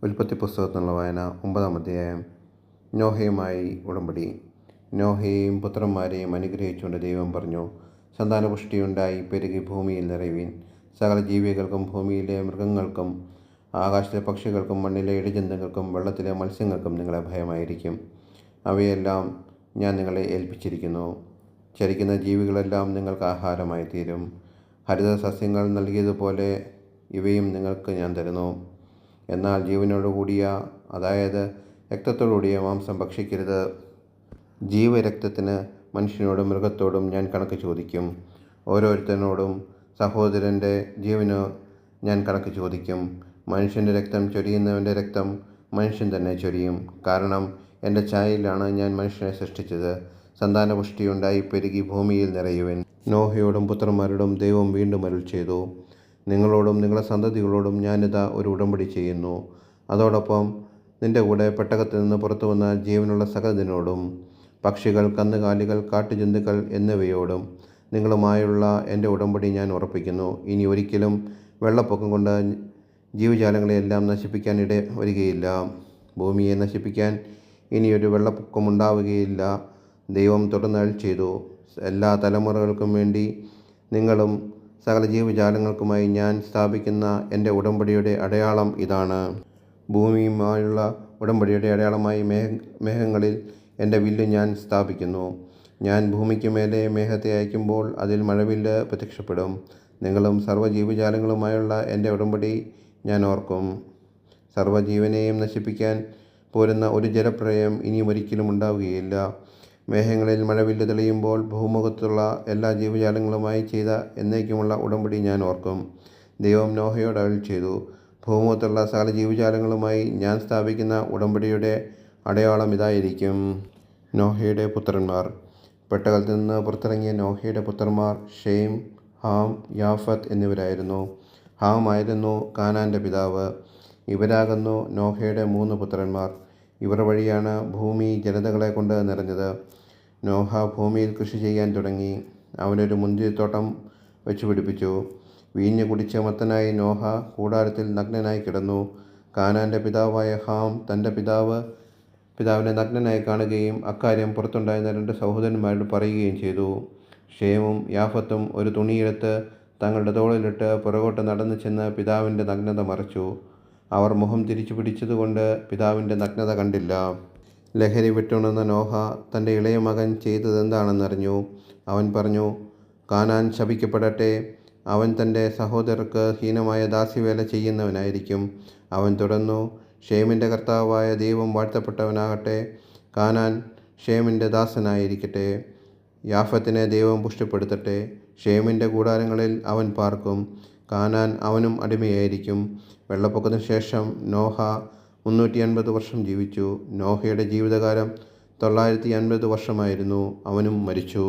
ഉൽപ്പത്തി പുസ്തകത്തിനുള്ള വായന 9-ാം അധ്യായം. നോഹയുമായി ഉടമ്പടി. നോഹയെയും പുത്രന്മാരെയും അനുഗ്രഹിച്ചുകൊണ്ട് ദൈവം പറഞ്ഞു, സന്താനപുഷ്ടിയുണ്ടായി പെരുകി ഭൂമിയിൽ നിറയുവിൻ. സകല ജീവികൾക്കും, ഭൂമിയിലെ മൃഗങ്ങൾക്കും, ആകാശത്തിലെ പക്ഷികൾക്കും, മണ്ണിലെ ഇഴജന്തുക്കൾക്കും, വെള്ളത്തിലെ മത്സ്യങ്ങൾക്കും നിങ്ങളെ ഭയമായിരിക്കും. അവയെല്ലാം ഞാൻ നിങ്ങളെ ഏൽപ്പിച്ചിരിക്കുന്നു. ചരിക്കുന്ന ജീവികളെല്ലാം നിങ്ങൾക്ക് ആഹാരമായി തീരും. ഹരിത സസ്യങ്ങൾ നൽകിയതുപോലെ ഇവയും നിങ്ങൾക്ക് ഞാൻ തരുന്നു. എന്നാൽ ജീവനോടുകൂടിയ, അതായത് രക്തത്തോടുകൂടിയ മാംസം ഭക്ഷിക്കരുത്. ജീവരക്തത്തിന് മനുഷ്യനോടും മൃഗത്തോടും ഞാൻ കണക്ക് ചോദിക്കും. ഓരോരുത്തരോടും സഹോദരൻ്റെ ജീവന് ഞാൻ കണക്ക് ചോദിക്കും. മനുഷ്യൻ്റെ രക്തം ചൊരിയുന്നവൻ്റെ രക്തം മനുഷ്യൻ തന്നെ ചൊരിയും. കാരണം എൻ്റെ ഛായയിലാണ് ഞാൻ മനുഷ്യനെ സൃഷ്ടിച്ചത്. സന്താനപുഷ്ടിയുണ്ടായി പെരുകി ഭൂമിയിൽ നിറയുവിൻ. നോഹയോടും പുത്രന്മാരോടും ദൈവം വീണ്ടും അരുൾ ചെയ്തു, നിങ്ങളോടും നിങ്ങളുടെ സന്തതികളോടും ഞാനിതാ ഒരു ഉടമ്പടി ചെയ്യുന്നു. അതോടൊപ്പം നിന്റെ കൂടെ പെട്ടകത്തിൽ നിന്ന് പുറത്തു വന്ന ജീവനുള്ള സകലതിനോടും, പക്ഷികൾ, കന്നുകാലികൾ, കാട്ടുജന്തുക്കൾ എന്നിവയോടും നിങ്ങളുമായുള്ള എൻ്റെ ഉടമ്പടി ഞാൻ ഉറപ്പിക്കുന്നു. ഇനി ഒരിക്കലും വെള്ളപ്പൊക്കം കൊണ്ട് ജീവജാലങ്ങളെയെല്ലാം നശിപ്പിക്കാൻ ഇട വരികയില്ല. ഭൂമിയെ നശിപ്പിക്കാൻ ഇനിയൊരു വെള്ളപ്പൊക്കമുണ്ടാവുകയില്ല. ദൈവം തുടർന്ന് അരുൾ ചെയ്തു, എല്ലാ തലമുറകൾക്കും വേണ്ടി നിങ്ങളും സകല ജീവജാലങ്ങൾക്കുമായി ഞാൻ സ്ഥാപിക്കുന്ന എൻ്റെ ഉടമ്പടിയുടെ അടയാളം ഇതാണ്. ഭൂമിയുമായുള്ള ഉടമ്പടിയുടെ അടയാളമായി മേഘങ്ങളിൽ എൻ്റെ വില്ല് ഞാൻ സ്ഥാപിക്കുന്നു. ഞാൻ ഭൂമിക്ക് മേലെ മേഘത്തെ അയക്കുമ്പോൾ അതിൽ മഴവില്ല് പ്രത്യക്ഷപ്പെടും. നിങ്ങളും സർവ്വജീവജാലങ്ങളുമായുള്ള എൻ്റെ ഉടമ്പടി ഞാൻ ഓർക്കും. സർവ്വജീവനെയും നശിപ്പിക്കാൻ പോരുന്ന ഒരു ജലപ്രളയം ഇനിയും ഒരിക്കലും ഉണ്ടാവുകയില്ല. മേഘങ്ങളിൽ മഴവില്ല് തെളിയുമ്പോൾ ഭൂമുഖത്തുള്ള എല്ലാ ജീവജാലങ്ങളുമായി ചെയ്ത എന്നേക്കുമുള്ള ഉടമ്പടി ഞാൻ ഓർക്കും. ദൈവം നോഹയോട് അരുൾ ചെയ്തു, ഭൂമുഖത്തുള്ള സകല ജീവജാലങ്ങളുമായി ഞാൻ സ്ഥാപിക്കുന്ന ഉടമ്പടിയുടെ അടയാളം ഇതായിരിക്കും. നോഹയുടെ പുത്രന്മാർ. പെട്ടകത്തിൽ നിന്ന് പുറത്തിറങ്ങിയ നോഹയുടെ പുത്രന്മാർ ഷേം, ഹാം, യാഫത്ത് എന്നിവരായിരുന്നു. ഹാം ആയിരുന്നു കാനാൻ്റെ പിതാവ്. ഇവരാകുന്നു നോഹയുടെ 3 പുത്രന്മാർ. ഇവർ വഴിയാണ് ഭൂമി ജനതകളെ കൊണ്ട് നിറഞ്ഞത്. നോഹ ഭൂമിയിൽ കൃഷി ചെയ്യാൻ തുടങ്ങി. അവനൊരു മുന്തിരിത്തോട്ടം വെച്ച് പിടിപ്പിച്ചു. വീഞ്ഞ് കുടിച്ച് മത്തനായി നോഹ കൂടാരത്തിൽ നഗ്നനായി കിടന്നു. കാനാൻ്റെ പിതാവായ ഹാം തൻ്റെ പിതാവിനെ നഗ്നനായി കാണുകയും അക്കാര്യം പുറത്തുണ്ടായിരുന്ന 2 സഹോദരന്മാരോട് പറയുകയും ചെയ്തു. ഷേമും യാഫത്തും ഒരു തുണിയെടുത്ത് തങ്ങളുടെ തോളിലിട്ട് പുറകോട്ട് നടന്നു ചെന്ന് പിതാവിൻ്റെ നഗ്നത മറച്ചു. അവർ മുഖം തിരിച്ചു പിടിച്ചതുകൊണ്ട് പിതാവിൻ്റെ നഗ്നത കണ്ടില്ല. ലഹരി വിട്ടുണർന്ന നോഹ തൻ്റെ ഇളയ മകൻ ചെയ്തതെന്താണെന്നറിഞ്ഞു. അവൻ പറഞ്ഞു, കാനാൻ ശപിക്കപ്പെടട്ടെ. അവൻ തൻ്റെ സഹോദരർക്ക് ഹീനമായ ദാസ്യവേല ചെയ്യുന്നവനായിരിക്കും. അവൻ തുടർന്നു, ഷേമിൻ്റെ കർത്താവായ ദൈവം വാഴ്ത്തപ്പെട്ടവനാകട്ടെ. കാനാൻ ഷേമിൻ്റെ ദാസനായിരിക്കട്ടെ. യാഫത്തിനെ ദൈവം പുഷ്ടിപ്പെടുത്തട്ടെ. ഷേമിൻ്റെ കൂടാരങ്ങളിൽ അവൻ പാർക്കും. കാനാൻ അവനും അടിമയായിരിക്കും. വെള്ളപ്പൊക്കത്തിന് ശേഷം നോഹ 350 വർഷം ജീവിച്ചു. നോഹയുടെ ജീവിതകാലം 950 വർഷമായിരുന്നു. അവനും മരിച്ചു.